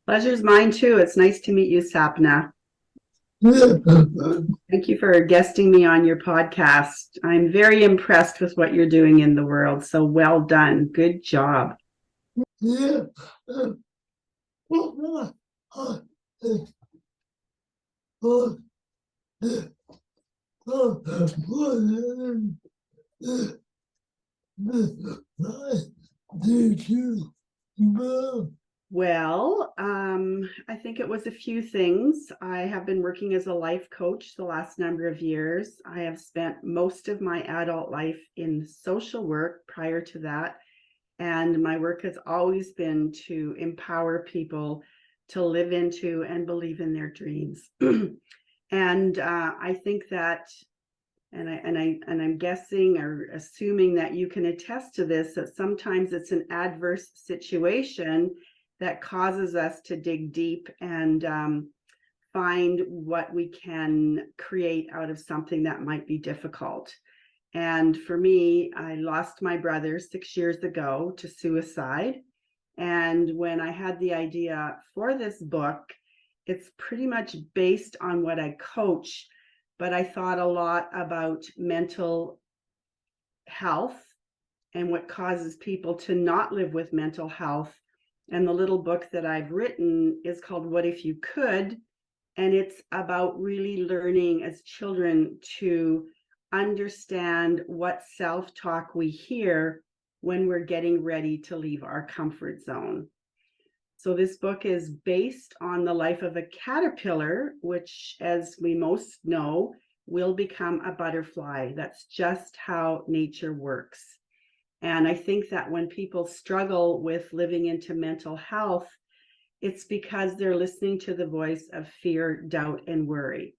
Pleasure's mine too. It's nice to meet you, Sapna. Thank you for guesting me on your podcast. I'm very impressed with what you're doing in the world. So well done. Good job. Well, I think it was a few things. I have been working as a life coach the last number of years. I have spent most of my adult life in social work prior to that. And my work has always been to empower people to live into and believe in their dreams. And I think that, and I'm guessing or assuming that you can attest to this, that sometimes it's an adverse situation that causes us to dig deep and find what we can create out of something that might be difficult. And for me, I lost my brother 6 years ago to suicide. And when I had the idea for this book, it's pretty much based on what I coach, but I thought a lot about mental health and what causes people to not live with mental health. And the little book that I've written is called What If You Could? And it's about really learning as children to understand what self-talk we hear when we're getting ready to leave our comfort zone. So this book is based on the life of a caterpillar, which, as we most know, will become a butterfly. That's just how nature works. And I think that when people struggle with living into mental health, it's because they're listening to the voice of fear, doubt, and worry.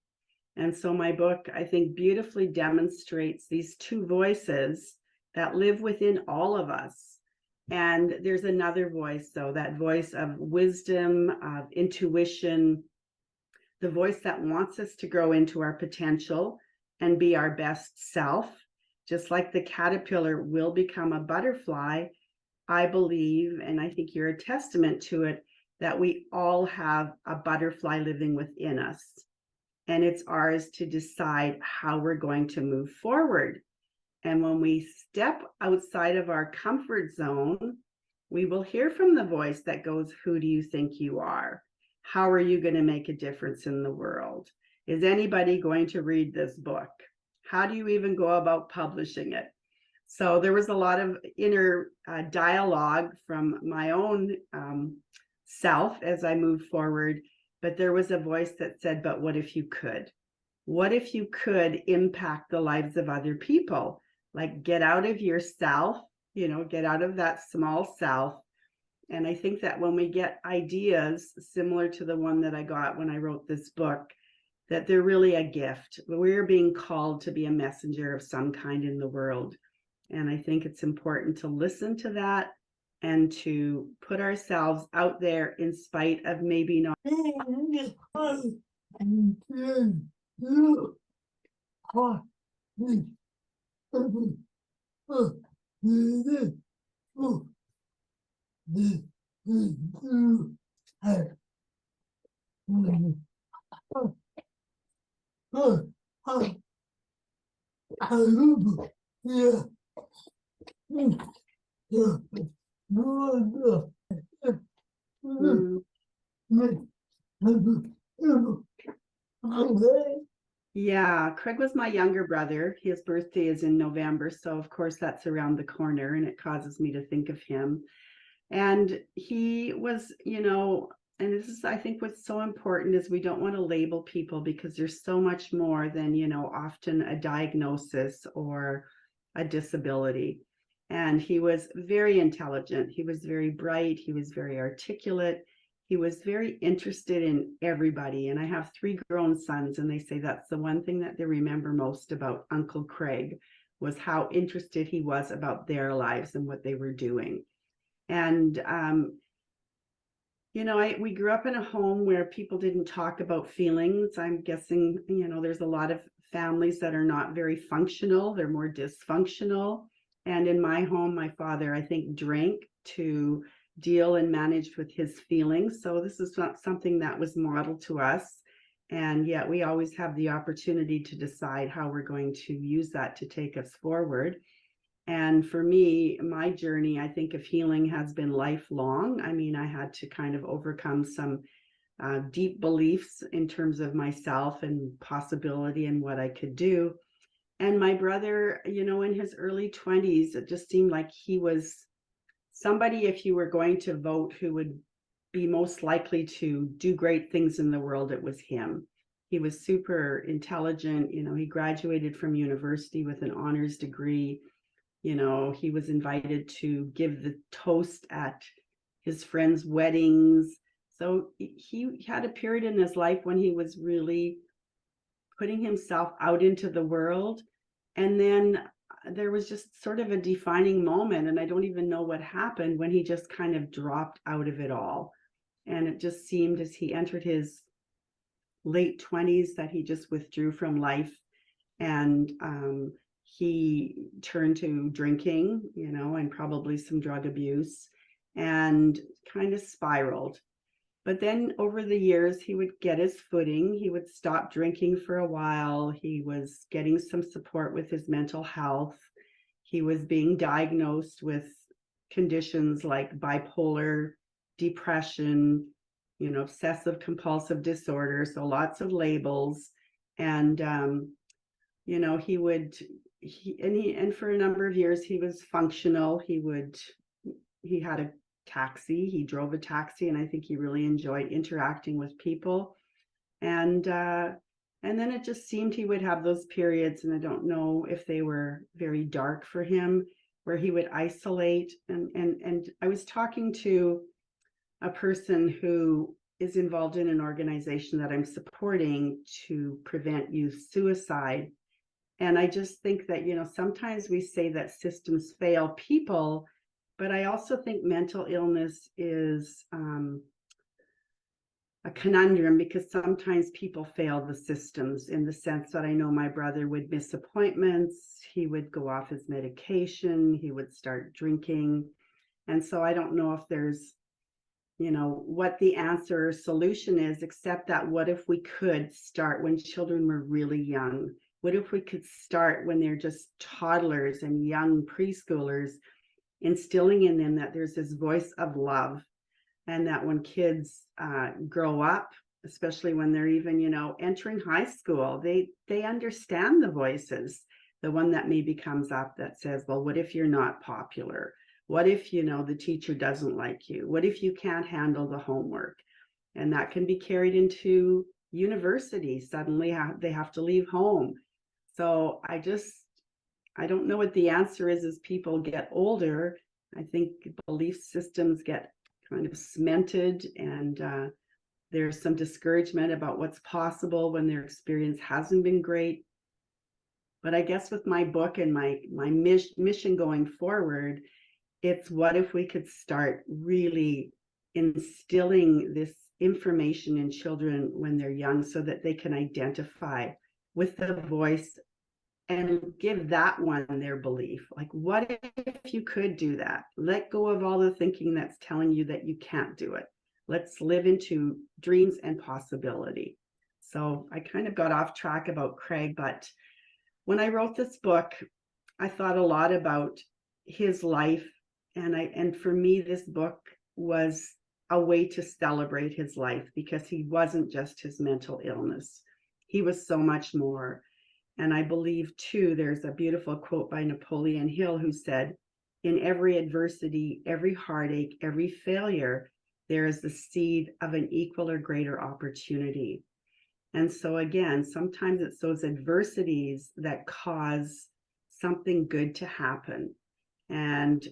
And so my book, I think, beautifully demonstrates these two voices that live within all of us. And there's another voice, though, that voice of wisdom, of intuition, the voice that wants us to grow into our potential and be our best self. Just like the caterpillar will become a butterfly, I believe, and I think you're a testament to it, that we all have a butterfly living within us. And it's ours to decide how we're going to move forward. And when we step outside of our comfort zone, we will hear from the voice that goes, who do you think you are? How are you going to make a difference in the world? Is anybody going to read this book? How do you even go about publishing it? So there was a lot of inner dialogue from my own self as I moved forward. But there was a voice that said, but what if you could? What if you could impact the lives of other people? Like get out of yourself, get out of that small self. And I think that when we get ideas similar to the one that I got when I wrote this book, that they're really a gift. We're being called to be a messenger of some kind in the world. And I think it's important to listen to that and to put ourselves out there in spite of maybe not. Yeah, Craig was my younger brother. His birthday is in November, so of course that's around the corner, and it causes me to think of him. And he was, and this is, I think, what's so important is we don't want to label people because there's so much more than, often a diagnosis or a disability. And he was very intelligent. He was very bright. He was very articulate. He was very interested in everybody. And I have 3 grown sons, and they say that's the one thing that they remember most about Uncle Craig was how interested he was about their lives and what they were doing. And, we grew up in a home where people didn't talk about feelings. I'm guessing, there's a lot of families that are not very functional. They're more dysfunctional. And in my home, my father, I think, drank to deal and manage with his feelings. So this is not something that was modeled to us. And yet we always have the opportunity to decide how we're going to use that to take us forward. And for me, my journey, I think, of healing has been lifelong. I mean, I had to kind of overcome some deep beliefs in terms of myself and possibility and what I could do. And my brother, in his early 20s, it just seemed like he was somebody, if you were going to vote, who would be most likely to do great things in the world, it was him. He was super intelligent. He graduated from university with an honors degree. He was invited to give the toast at his friends' weddings. So he had a period in his life when he was really putting himself out into the world. And then there was just sort of a defining moment, and I don't even know what happened, when he just kind of dropped out of it all. And it just seemed, as he entered his late 20s, that he just withdrew from life. And he turned to drinking, and probably some drug abuse, and kind of spiraled. But then over the years, he would get his footing. He would stop drinking for a while. He was getting some support with his mental health. He was being diagnosed with conditions like bipolar, depression, obsessive compulsive disorder. So lots of labels. And, and for a number of years, he was functional. He had a taxi. He drove a taxi, and I think he really enjoyed interacting with people. And then it just seemed he would have those periods, and I don't know if they were very dark for him, where he would isolate. And I was talking to a person who is involved in an organization that I'm supporting to prevent youth suicide. And I just think that, sometimes we say that systems fail people, but I also think mental illness is a conundrum, because sometimes people fail the systems, in the sense that I know my brother would miss appointments, he would go off his medication, he would start drinking. And so I don't know if there's, what the answer or solution is, except that what if we could start when children were really young? What if we could start when they're just toddlers and young preschoolers, instilling in them that there's this voice of love, and that when kids grow up, especially when they're even, entering high school, they understand the voices, the one that maybe comes up that says, well, what if you're not popular? What if, the teacher doesn't like you? What if you can't handle the homework? And that can be carried into university. Suddenly they have to leave home. So I don't know what the answer is as people get older. I think belief systems get kind of cemented, and there's some discouragement about what's possible when their experience hasn't been great. But I guess with my book and my mission going forward, it's what if we could start really instilling this information in children when they're young, so that they can identify with the voice and give that one their belief. Like, what if you could do that? Let go of all the thinking that's telling you that you can't do it. Let's live into dreams and possibility. So I kind of got off track about Craig, but when I wrote this book, I thought a lot about his life. And for me, this book was a way to celebrate his life, because he wasn't just his mental illness. He was so much more. And I believe, too, there's a beautiful quote by Napoleon Hill, who said, in every adversity, every heartache, every failure, there is the seed of an equal or greater opportunity. And so again, sometimes it's those adversities that cause something good to happen. And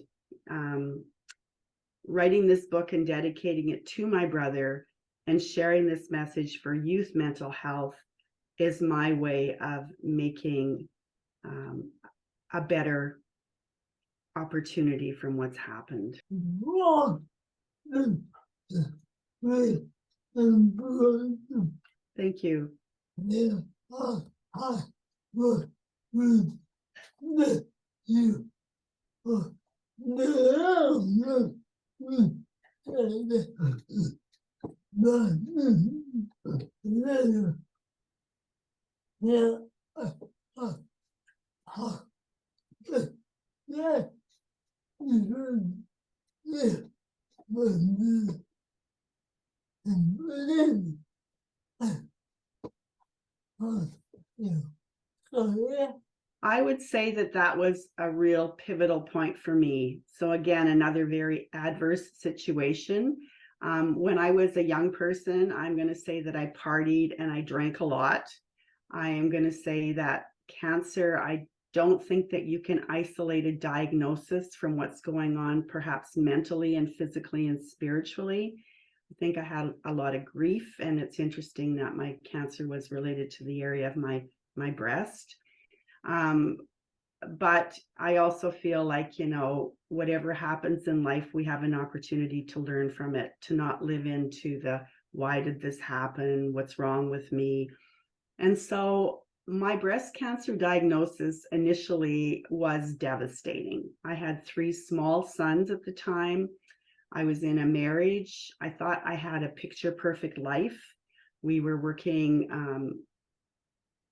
writing this book and dedicating it to my brother and sharing this message for youth mental health is my way of making a better opportunity from what's happened. Thank you. You. I would say that that was a real pivotal point for me. So again, another very adverse situation. When I was a young person, I'm going to say that I partied and I drank a lot. I am going to say that cancer, I don't think that you can isolate a diagnosis from what's going on, perhaps mentally and physically and spiritually. I think I had a lot of grief, and it's interesting that my cancer was related to the area of my breast. Um, but I also feel like, whatever happens in life, we have an opportunity to learn from it, to not live into the why did this happen? What's wrong with me? And so my breast cancer diagnosis initially was devastating. I had 3 small sons at the time. I was in a marriage. I thought I had a picture perfect life. We were working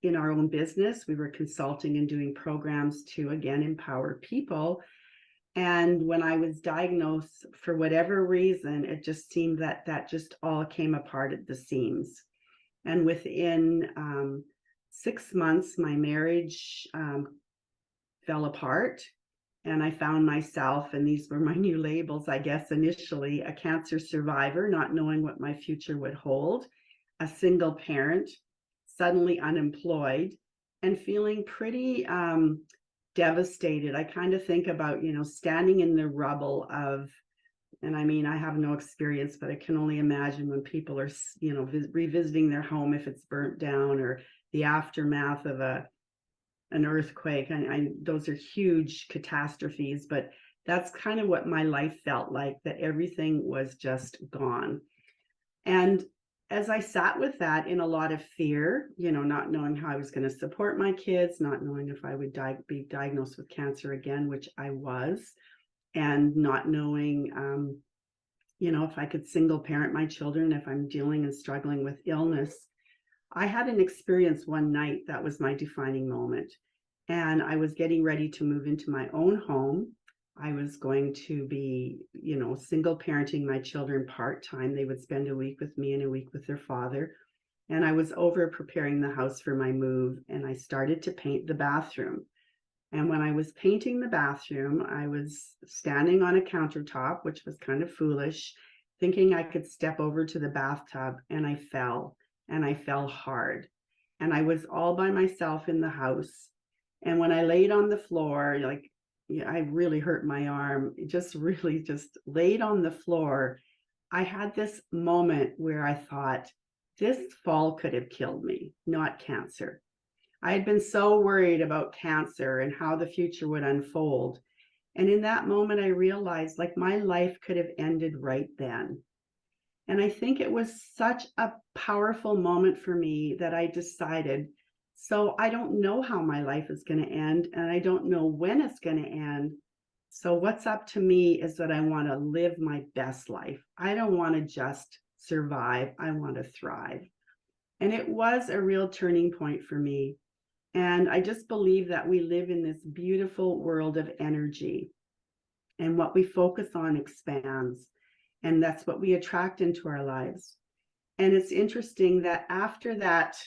in our own business. We were consulting and doing programs to, again, empower people. And when I was diagnosed, for whatever reason, it just seemed that that just all came apart at the seams. And within 6 months, my marriage fell apart. And I found myself, and these were my new labels, I guess, initially, a cancer survivor, not knowing what my future would hold, a single parent, suddenly unemployed, and feeling pretty devastated. I kind of think about, standing in the rubble of, and I mean, I have no experience, but I can only imagine when people are, revisiting their home if it's burnt down, or the aftermath of an earthquake. Those are huge catastrophes, but that's kind of what my life felt like, that everything was just gone. And as I sat with that in a lot of fear, not knowing how I was going to support my kids, not knowing if I would be diagnosed with cancer again, which I was, and not knowing, if I could single parent my children, if I'm dealing and struggling with illness, I had an experience one night that was my defining moment. And I was getting ready to move into my own home. I was going to be, single parenting my children part-time. They would spend a week with me and a week with their father. And I was over preparing the house for my move, and I started to paint the bathroom. And when I was painting the bathroom, I was standing on a countertop, which was kind of foolish, thinking I could step over to the bathtub, and I fell hard. And I was all by myself in the house. And when I laid on the floor, I really hurt my arm, just laid on the floor. I had this moment where I thought, this fall could have killed me, not cancer. I had been so worried about cancer and how the future would unfold. And in that moment, I realized my life could have ended right then. And I think it was such a powerful moment for me that I decided, so I don't know how my life is going to end, and I don't know when it's going to end. So what's up to me is that I want to live my best life. I don't want to just survive. I want to thrive. And it was a real turning point for me. And I just believe that we live in this beautiful world of energy, and what we focus on expands. And that's what we attract into our lives. And it's interesting that after that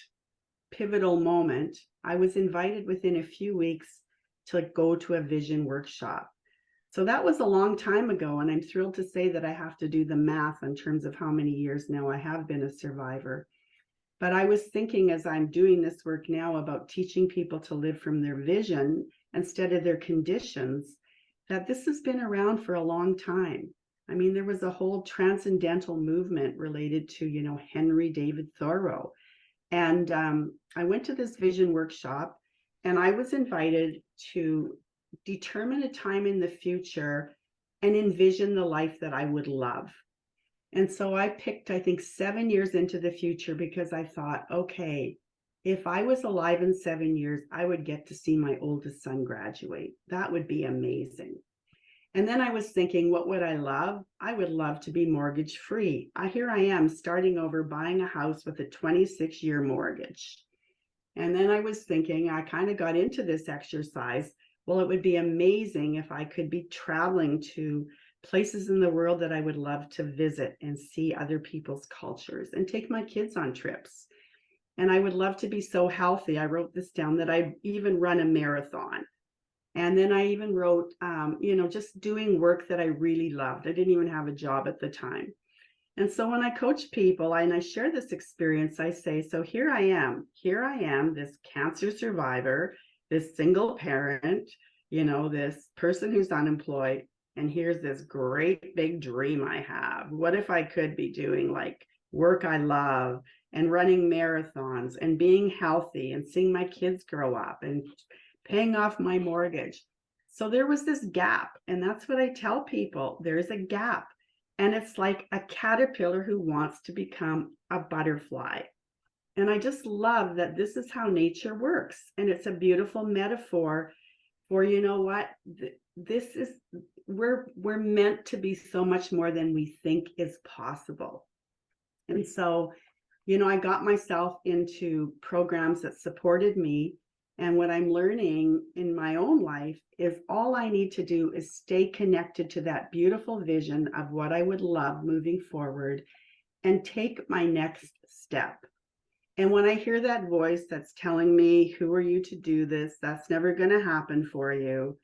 pivotal moment, I was invited within a few weeks to go to a vision workshop. So that was a long time ago. And I'm thrilled to say that I have to do the math in terms of how many years now I have been a survivor. But I was thinking, as I'm doing this work now, about teaching people to live from their vision instead of their conditions, that this has been around for a long time. I mean, there was a whole transcendental movement related to, Henry David Thoreau. And I went to this vision workshop, and I was invited to determine a time in the future and envision the life that I would love. And so I picked, I think, 7 years into the future, because I thought, okay, if I was alive in 7 years, I would get to see my oldest son graduate. That would be amazing. And then I was thinking, what would I love? I would love to be mortgage free. Here I am starting over, buying a house with a 26-year mortgage. And then I was thinking, I kind of got into this exercise. Well, it would be amazing if I could be traveling to places in the world that I would love to visit and see other people's cultures and take my kids on trips. And I would love to be so healthy. I wrote this down that I'd even run a marathon. And then I even wrote, just doing work that I really loved. I didn't even have a job at the time. And so when I coach people and I share this experience, I say, so here I am, this cancer survivor, this single parent, this person who's unemployed. And here's this great big dream I have. What if I could be doing like work I love and running marathons and being healthy and seeing my kids grow up and paying off my mortgage? So there was this gap. And that's what I tell people. There's a gap. And it's like a caterpillar who wants to become a butterfly. And I just love that this is how nature works. And it's a beautiful metaphor for, this is, we're meant to be so much more than we think is possible. And so, I got myself into programs that supported me. And what I'm learning in my own life is all I need to do is stay connected to that beautiful vision of what I would love moving forward and take my next step. And when I hear that voice that's telling me, who are you to do this? That's never going to happen for you.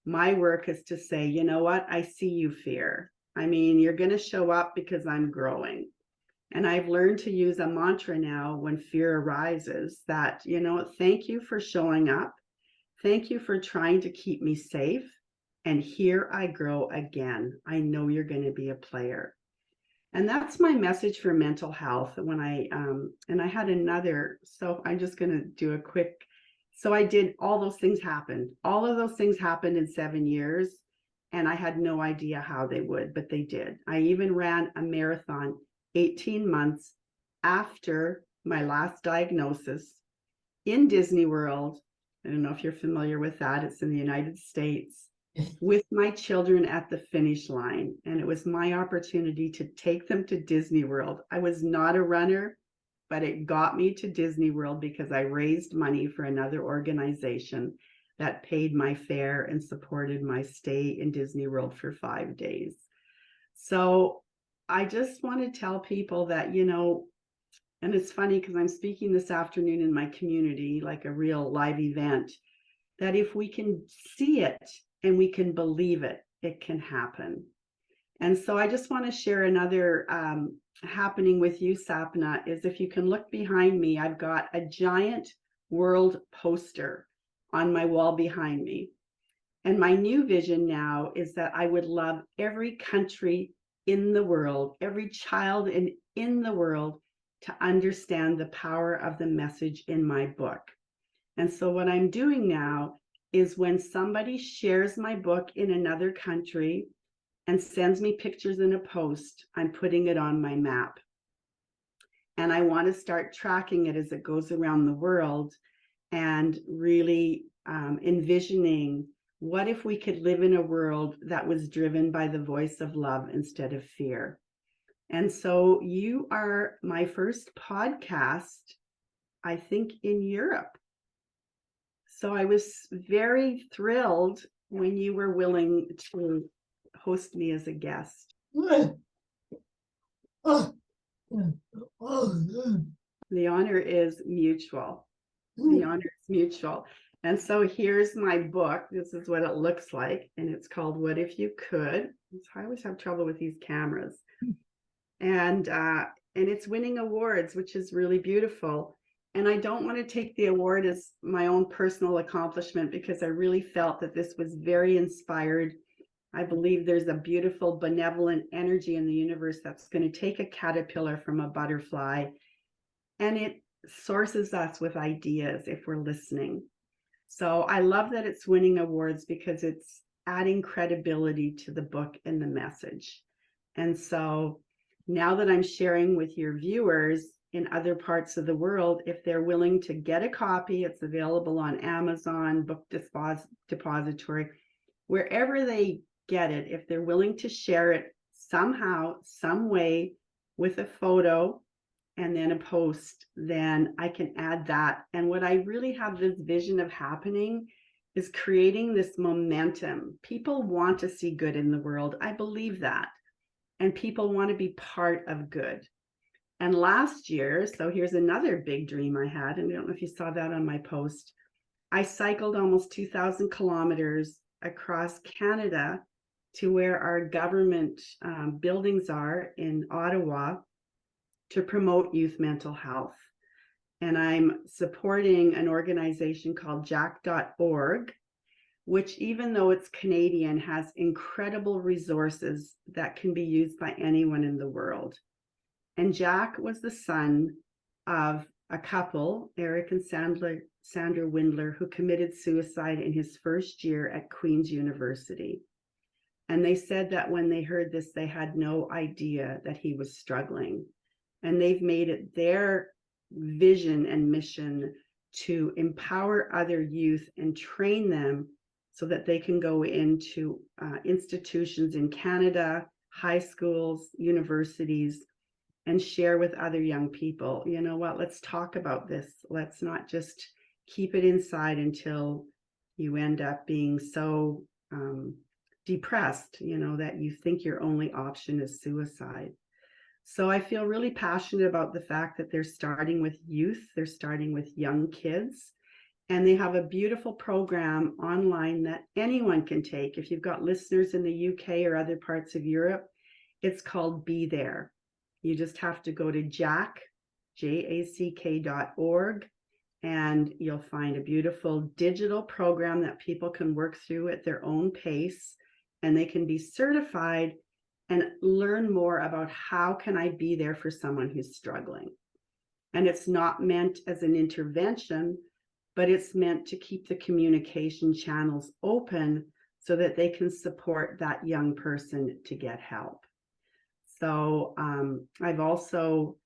My work is to say, you know what? I see you, fear. I mean, you're going to show up because I'm growing. And I've learned to use a mantra now when fear arises that, thank you for showing up. Thank you for trying to keep me safe. And here I grow again. I know you're going to be a player. And that's my message for mental health. When and I had another, so I'm just going to do a quick. So I did, all those things happened. All of those things happened in 7 years. And I had no idea how they would, but they did. I even ran a marathon 18 months after my last diagnosis in Disney World. I don't know if you're familiar with that. It's in the United States, with my children at the finish line. And it was my opportunity to take them to Disney World. I was not a runner, but it got me to Disney World because I raised money for another organization that paid my fare and supported my stay in Disney World for 5 days. So I just want to tell people that, and it's funny because I'm speaking this afternoon in my community, like a real live event, that if we can see it and we can believe it, it can happen. And so I just want to share another happening with you, Sapna, is if you can look behind me, I've got a giant world poster on my wall behind me. And my new vision now is that I would love every country in the world, every child in the world to understand the power of the message in my book. And so what I'm doing now is when somebody shares my book in another country and sends me pictures in a post, I'm putting it on my map. And I want to start tracking it as it goes around the world and really envisioning, what if we could live in a world that was driven by the voice of love instead of fear? And so you are my first podcast, I think, in Europe. So I was very thrilled when you were willing to host me as a guest. The honor is mutual. The honor is mutual. And so here's my book. This is what it looks like. And it's called What If You Could? I always have trouble with these cameras. And it's winning awards, which is really beautiful. And I don't want to take the award as my own personal accomplishment because I really felt that this was very inspired. I believe there's a beautiful benevolent energy in the universe that's going to take a caterpillar from a butterfly, and it sources us with ideas if we're listening. So I love that it's winning awards because it's adding credibility to the book and the message. And so now that I'm sharing with your viewers in other parts of the world, if they're willing to get a copy, it's available on Amazon, Book Depository, wherever they get it, if they're willing to share it somehow, some way, with a photo and then a post, then I can add that. And what I really have this vision of happening is creating this momentum. People want to see good in the world. I believe that. And people want to be part of good. And last year, so here's another big dream I had, and I don't know if you saw that on my post. I cycled almost 2,000 kilometers across Canada to where our government buildings are in Ottawa to promote youth mental health. And I'm supporting an organization called jack.org, which, even though it's Canadian, has incredible resources that can be used by anyone in the world. And Jack was the son of a couple, Eric and Sandra Windler, who committed suicide in his first year at Queen's University. And they said that when they heard this, they had no idea that he was struggling. And they've made it their vision and mission to empower other youth and train them so that they can go into institutions in Canada, high schools, universities, and share with other young people. You know what, let's talk about this. Let's not just keep it inside until you end up being so depressed, that you think your only option is suicide. So I feel really passionate about the fact that they're starting with youth, they're starting with young kids, and they have a beautiful program online that anyone can take. If you've got listeners in the UK or other parts of Europe, it's called Be There. You just have to go to jack.org, and you'll find a beautiful digital program that people can work through at their own pace, and they can be certified and learn more about how can I be there for someone who's struggling. And it's not meant as an intervention, but it's meant to keep the communication channels open so that they can support that young person to get help. So I've also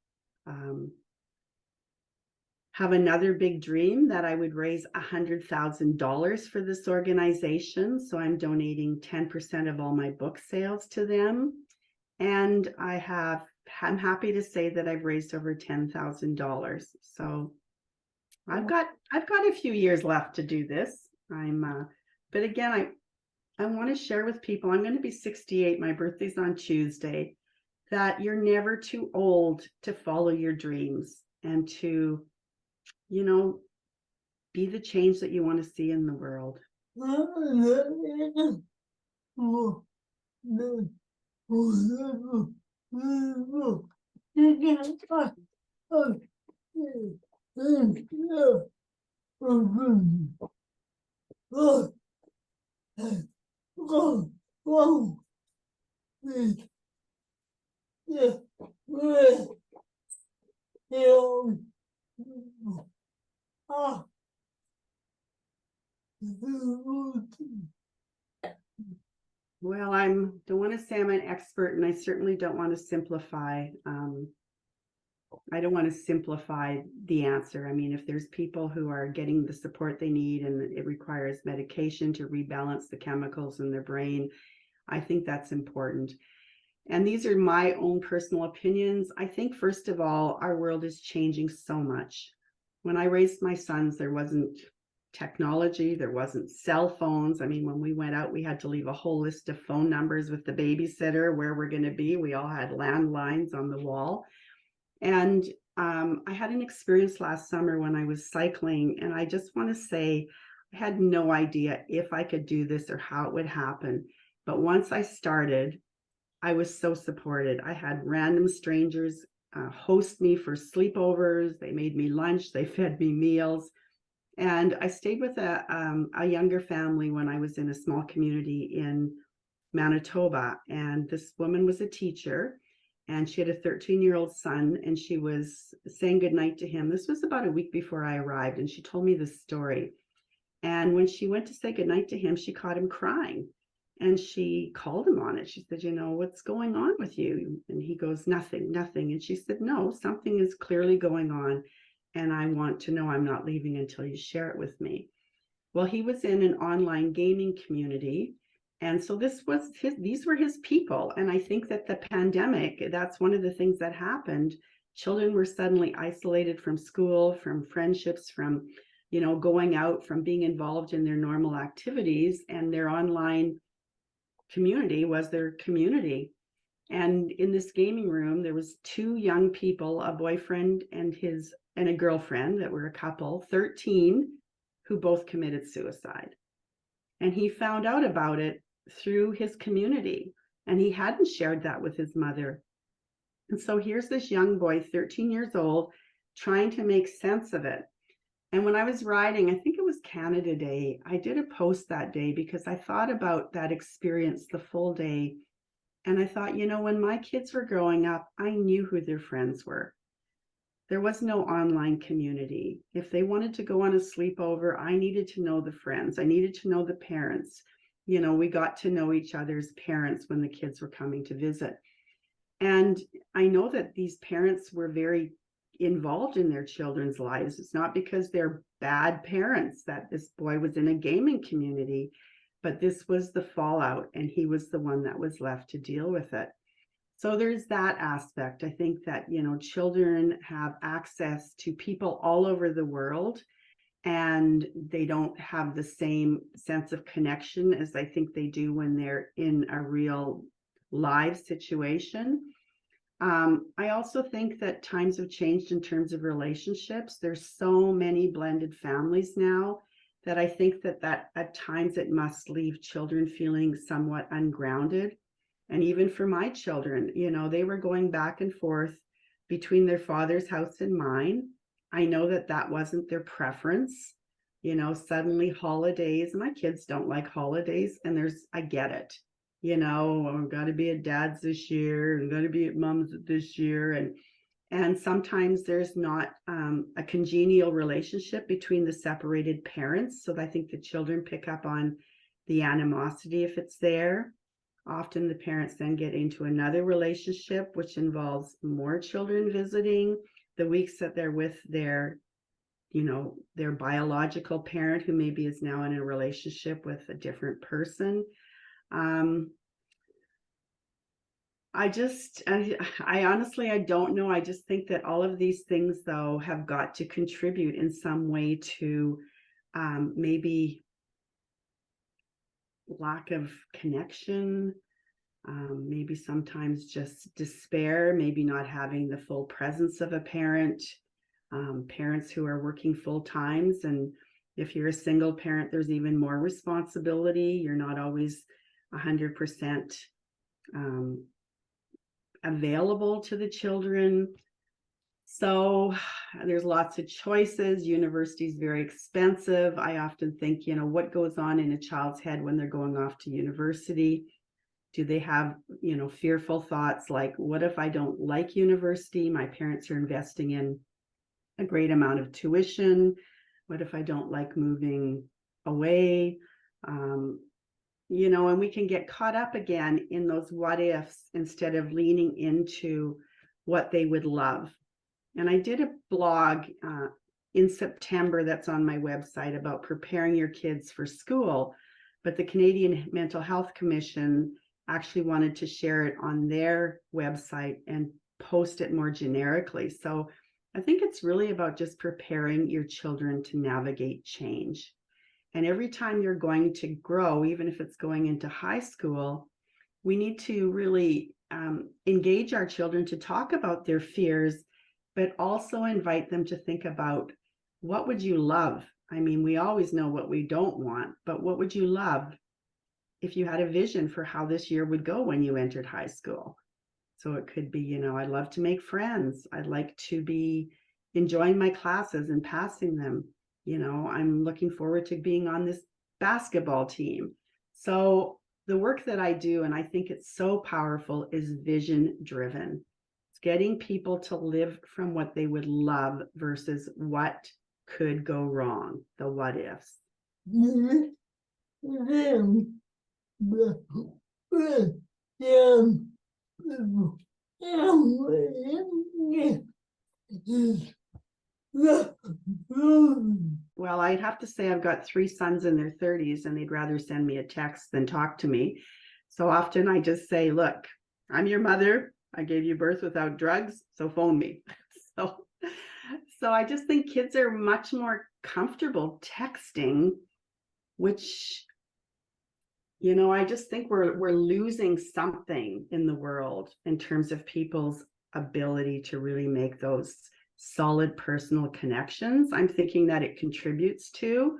have another big dream that I would raise $100,000 for this organization. So I'm donating 10% of all my book sales to them. And I'm happy to say that I've raised over $10,000. So I've got a few years left to do this. But again, I want to share with people, I'm going to be 68. My birthday's on Tuesday, that you're never too old to follow your dreams and to, be the change that you want to see in the world. Well, I don't want to say I'm an expert, and I certainly don't want to simplify. I don't want to simplify the answer. I mean, if there's people who are getting the support they need and it requires medication to rebalance the chemicals in their brain, I think that's important. And these are my own personal opinions. I think, first of all, our world is changing so much. When I raised my sons, there wasn't technology, there wasn't cell phones. I mean, when we went out, we had to leave a whole list of phone numbers with the babysitter, where we're going to be. We all had landlines on the wall. And I had an experience last summer when I was cycling, and I just want to say I had no idea if I could do this or how it would happen. But once I started, I was so supported. I had random strangers host me for sleepovers. They made me lunch. They fed me meals. And I stayed with a younger family when I was in a small community in Manitoba. And this woman was a teacher, and she had a 13-year-old son, and she was saying goodnight to him. This was about a week before I arrived, and she told me this story. And when she went to say goodnight to him, she caught him crying. And she called him on it. She said, what's going on with you? And he goes, nothing. And she said, no, something is clearly going on. And I want to know. I'm not leaving until you share it with me. Well, he was in an online gaming community, And so these were his people. And I think that the pandemic, that's one of the things that happened. Children were suddenly isolated from school, from friendships, from, going out, from being involved in their normal activities, and their online community was their community. And in this gaming room, there was two young people, a boyfriend and a girlfriend that were a couple, 13, who both committed suicide. And he found out about it through his community, and he hadn't shared that with his mother. And so here's this young boy, 13 years old, trying to make sense of it. And when I was writing, I think it was Canada Day, I did a post that day because I thought about that experience the full day. And I thought, when my kids were growing up, I knew who their friends were. There was no online community. If they wanted to go on a sleepover, I needed to know the friends. I needed to know the parents. We got to know each other's parents when the kids were coming to visit. And I know that these parents were very involved in their children's lives. It's not because they're bad parents that this boy was in a gaming community, but this was the fallout, and he was the one that was left to deal with it. So there's that aspect. I think that, children have access to people all over the world, and they don't have the same sense of connection as I think they do when they're in a real live situation. I also think that times have changed in terms of relationships. There's so many blended families now that I think that at times it must leave children feeling somewhat ungrounded. And even for my children, they were going back and forth between their father's house and mine. I know that wasn't their preference. Suddenly holidays, my kids don't like holidays, and I get it. I've got to be at dad's this year, and got to be at mom's this year. And sometimes there's not a congenial relationship between the separated parents. So I think the children pick up on the animosity if it's there. Often the parents then get into another relationship, which involves more children visiting the weeks that they're with their biological parent, who maybe is now in a relationship with a different person. I honestly, I don't know. I just think that all of these things, though, have got to contribute in some way to maybe lack of connection, maybe sometimes just despair, maybe not having the full presence of a parent, parents who are working full times. And if you're a single parent, there's even more responsibility. You're not always 100% available to the children. So there's lots of choices. University is very expensive. I often think, what goes on in a child's head when they're going off to university? Do they have, fearful thoughts like, what if I don't like university? My parents are investing in a great amount of tuition. What if I don't like moving away? And we can get caught up again in those what ifs instead of leaning into what they would love. And I did a blog in September that's on my website about preparing your kids for school, but the Canadian Mental Health Commission actually wanted to share it on their website and post it more generically. So I think it's really about just preparing your children to navigate change. And every time you're going to grow, even if it's going into high school, we need to really engage our children to talk about their fears, but also invite them to think about, what would you love? I mean, we always know what we don't want, but what would you love if you had a vision for how this year would go when you entered high school? So it could be, I'd love to make friends. I'd like to be enjoying my classes and passing them. I'm looking forward to being on this basketball team. So the work that I do, and I think it's so powerful, is vision driven. It's getting people to live from what they would love versus what could go wrong, the what ifs. Well, I'd have to say I've got 3 sons in their 30s, and they'd rather send me a text than talk to me. So often I just say, look, I'm your mother. I gave you birth without drugs, so phone me. So, so I just think kids are much more comfortable texting, which, I just think we're losing something in the world in terms of people's ability to really make those solid personal connections. I'm thinking that it contributes to,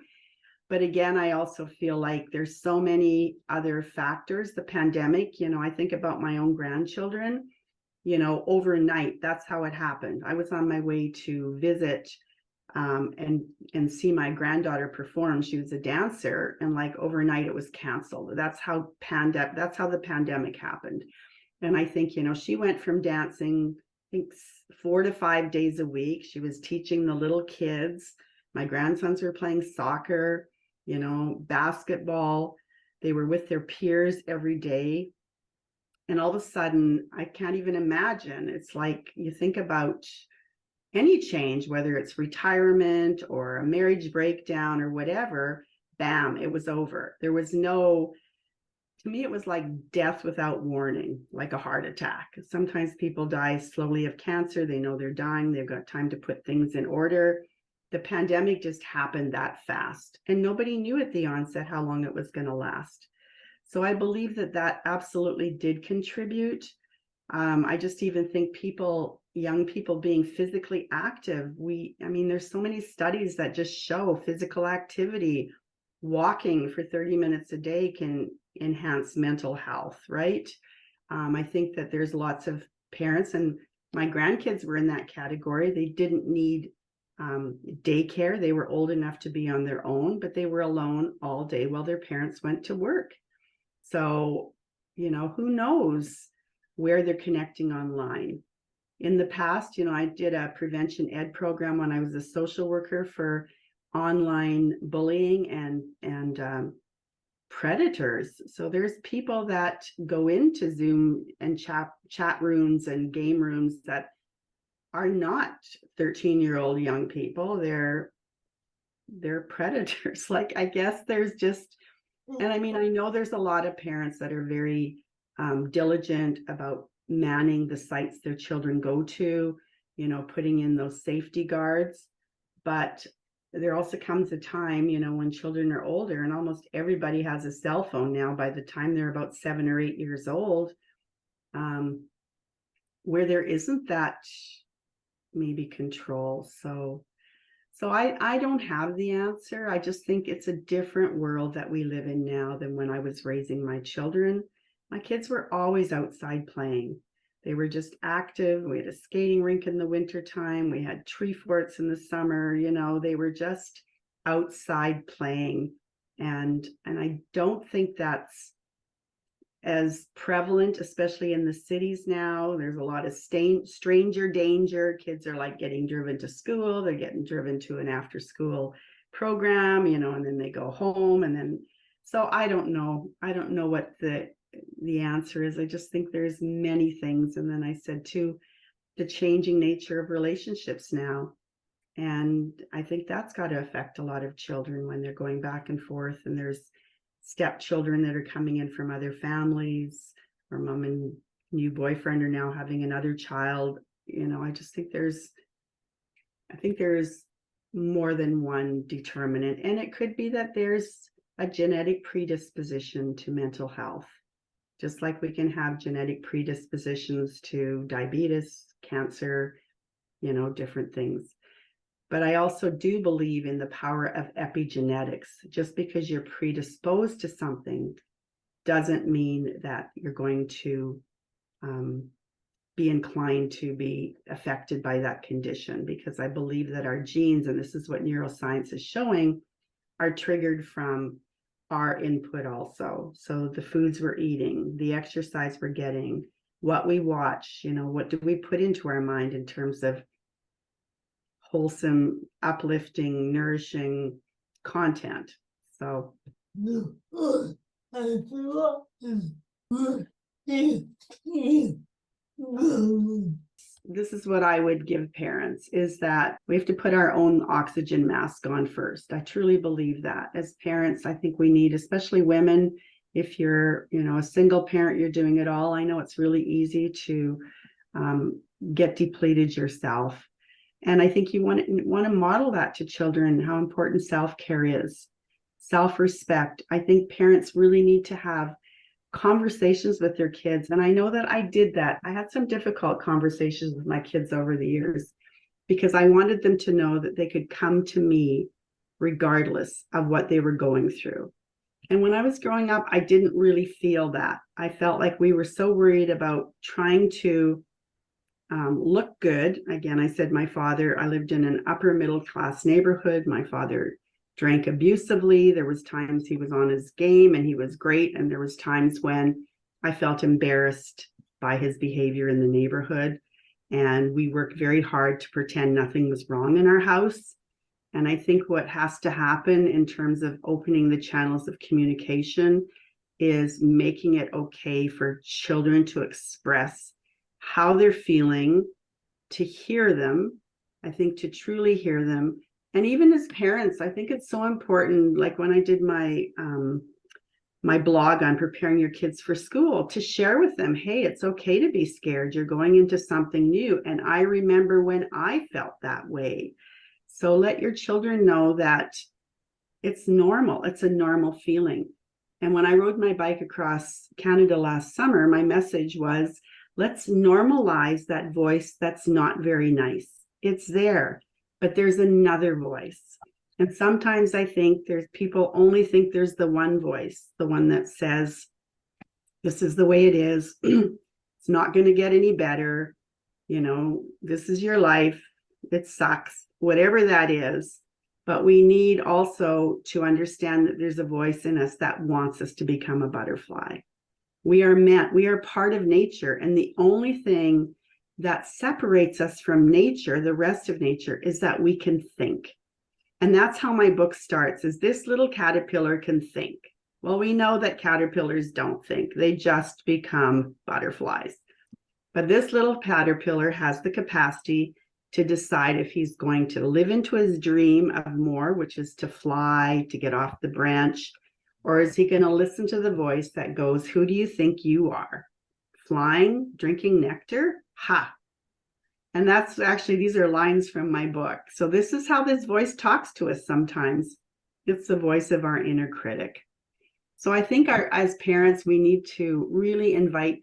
but again, I also feel like there's so many other factors. The pandemic, I think about my own grandchildren, overnight, that's how it happened. I was on my way to visit and see my granddaughter perform. She was a dancer, and like overnight it was canceled. That's how the pandemic happened. And I think, she went from dancing, I think 4 to 5 days a week. She was teaching the little kids. My grandsons were playing soccer, basketball. They were with their peers every day. And all of a sudden, I can't even imagine. It's like you think about any change, whether it's retirement or a marriage breakdown or whatever, bam, it was over. There was no, to me, it was like death without warning, like a heart attack. Sometimes people die slowly of cancer. They know they're dying. They've got time to put things in order. The pandemic just happened that fast, and nobody knew at the onset how long it was going to last. So I believe that absolutely did contribute. I just even think young people being physically active. There's so many studies that just show physical activity, walking for 30 minutes a day can enhance mental health, right? I think that there's lots of parents, and my grandkids were in that category. They didn't need daycare. They were old enough to be on their own, but they were alone all day while their parents went to work. So, who knows where they're connecting online. In the past, I did a prevention ed program when I was a social worker for online bullying and predators. So there's people that go into Zoom and chat rooms and game rooms that are not 13-year-old young people. They're predators. Like, I guess there's just, and I know there's a lot of parents that are very diligent about manning the sites their children go to, putting in those safety guards. But there also comes a time, when children are older, and almost everybody has a cell phone now by the time they're about 7 or 8 years old, where there isn't that maybe control. So I don't have the answer. I just think it's a different world that we live in now than when I was raising my children. My kids were always outside playing. They were just active. We had a skating rink in the wintertime. We had tree forts in the summer. They were just outside playing. And I don't think that's as prevalent, especially in the cities now. There's a lot of stranger danger. Kids are like getting driven to school. They're getting driven to an after school program, and then they go home. And then, so I don't know. I don't know what the answer is. I just think there's many things. And then I said too, the changing nature of relationships now. And I think that's got to affect a lot of children when they're going back and forth, and there's stepchildren that are coming in from other families, or mom and new boyfriend are now having another child. I just think there's more than one determinant, and it could be that there's a genetic predisposition to mental health, just like we can have genetic predispositions to diabetes, cancer, different things. But I also do believe in the power of epigenetics. Just because you're predisposed to something doesn't mean that you're going to be inclined to be affected by that condition, because I believe that our genes, and this is what neuroscience is showing, are triggered from our input also. So the foods we're eating, the exercise we're getting, what we watch, what do we put into our mind in terms of wholesome, uplifting, nourishing content. So this is what I would give parents, is that we have to put our own oxygen mask on first. I truly believe that. As parents, I think we need, especially women, if you're, a single parent, you're doing it all. I know it's really easy to get depleted yourself. And I think you want to model that to children, how important self-care is, self-respect. I think parents really need to have conversations with their kids. And I know that I did that. I had some difficult conversations with my kids over the years because I wanted them to know that they could come to me regardless of what they were going through. And when I was growing up, I didn't really feel that. I felt like we were so worried about trying to look good. Again, I said I lived in an upper middle class neighborhood. My father drank abusively. There was times he was on his game and he was great. And there was times when I felt embarrassed by his behavior in the neighborhood. And we worked very hard to pretend nothing was wrong in our house. And I think what has to happen in terms of opening the channels of communication is making it okay for children to express how they're feeling, to hear them, I think to truly hear them. And even as parents, I think it's so important, like when I did my my blog on preparing your kids for school, to share with them, hey, it's okay to be scared. You're going into something new. And I remember when I felt that way. So let your children know that it's normal. It's a normal feeling. And when I rode my bike across Canada last summer, my message was, let's normalize that voice that's not very nice. It's there, but there's another voice. And sometimes I think people only think there's the one voice, the one that says, this is the way it is. It's not going to get any better. This is your life. It sucks, whatever that is. But we need also to understand that there's a voice in us that wants us to become a butterfly. We are part of nature. And the only thing that separates us from nature, the rest of nature, is that we can think. And that's how my book starts, is this little caterpillar can think. Well, we know that caterpillars don't think. They just become butterflies. But this little caterpillar has the capacity to decide if he's going to live into his dream of more, which is to fly, to get off the branch, or is he going to listen to the voice that goes, who do you think you are? Flying, drinking nectar? Ha! And that's actually, these are lines from my book. So this is how this voice talks to us sometimes. It's the voice of our inner critic. So I think as parents, we need to really invite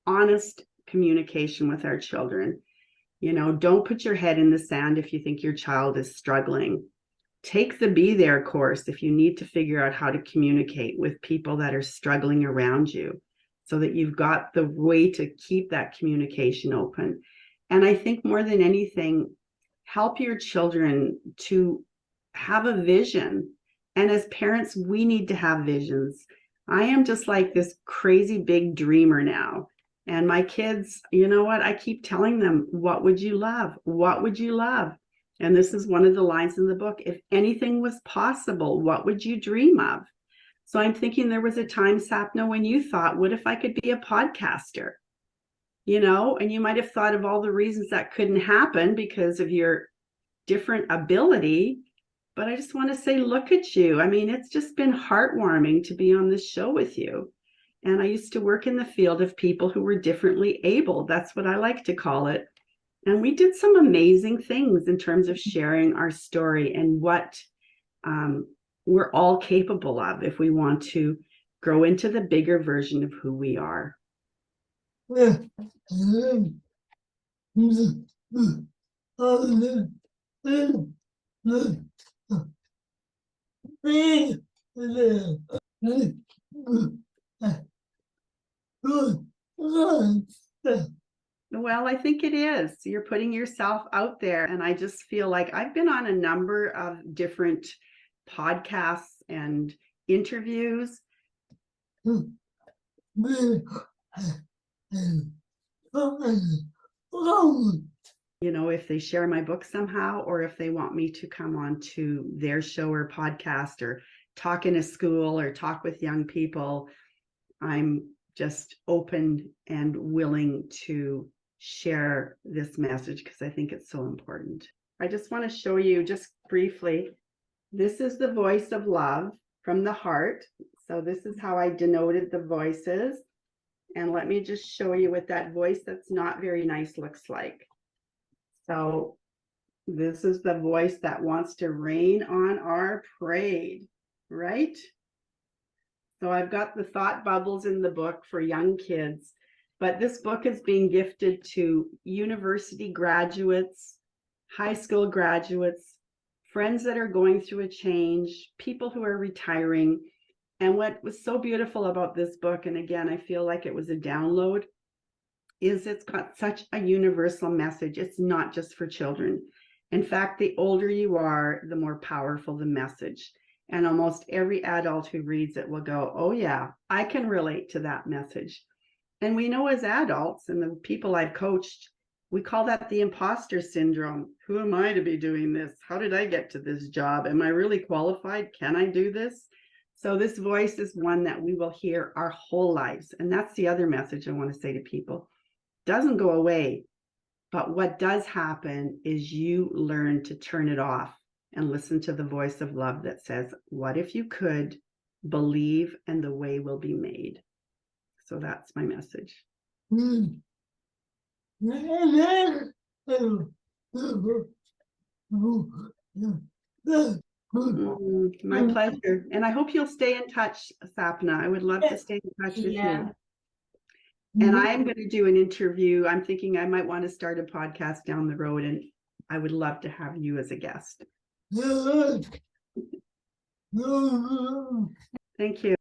honest communication with our children. Don't put your head in the sand if you think your child is struggling. Take the Be There course if you need to figure out how to communicate with people that are struggling around you, so that you've got the way to keep that communication open. And I think more than anything, help your children to have a vision. And as parents, we need to have visions. I am just like this crazy big dreamer now. And my kids, you know what? I keep telling them, what would you love? What would you love? And this is one of the lines in the book. If anything was possible, what would you dream of? So I'm thinking there was a time, Sapna, when you thought, what if I could be a podcaster? And you might have thought of all the reasons that couldn't happen because of your different ability. But I just want to say, look at you. I mean, it's just been heartwarming to be on this show with you. And I used to work in the field of people who were differently abled. That's what I like to call it. And we did some amazing things in terms of sharing our story and what we're all capable of if we want to grow into the bigger version of who we are. Well, I think it is. You're putting yourself out there. And I just feel like I've been on a number of different podcasts and interviews. If they share my book somehow, or if they want me to come on to their show or podcast or talk in a school or talk with young people, I'm just open and willing to share this message because I think it's so important. I just want to show you just briefly. This is the voice of love from the heart. So this is how I denoted the voices. And let me just show you what that voice that's not very nice looks like. So this is the voice that wants to rain on our parade, right? So I've got the thought bubbles in the book for young kids, but this book is being gifted to university graduates, high school graduates, friends that are going through a change, people who are retiring. And what was so beautiful about this book, and again, I feel like it was a download, is it's got such a universal message. It's not just for children. In fact, the older you are, the more powerful the message. And almost every adult who reads it will go, oh yeah, I can relate to that message. And we know as adults and the people I've coached, we call that the imposter syndrome. Who am I to be doing this? How did I get to this job? Am I really qualified? Can I do this? So this voice is one that we will hear our whole lives. And that's the other message I want to say to people. It doesn't go away. But what does happen is you learn to turn it off and listen to the voice of love that says, what if you could believe and the way will be made? So that's my message. My pleasure. And I hope you'll stay in touch, Sapna. I would love to stay in touch with you. And I am going to do an interview. I'm thinking I might want to start a podcast down the road, and I would love to have you as a guest. Thank you.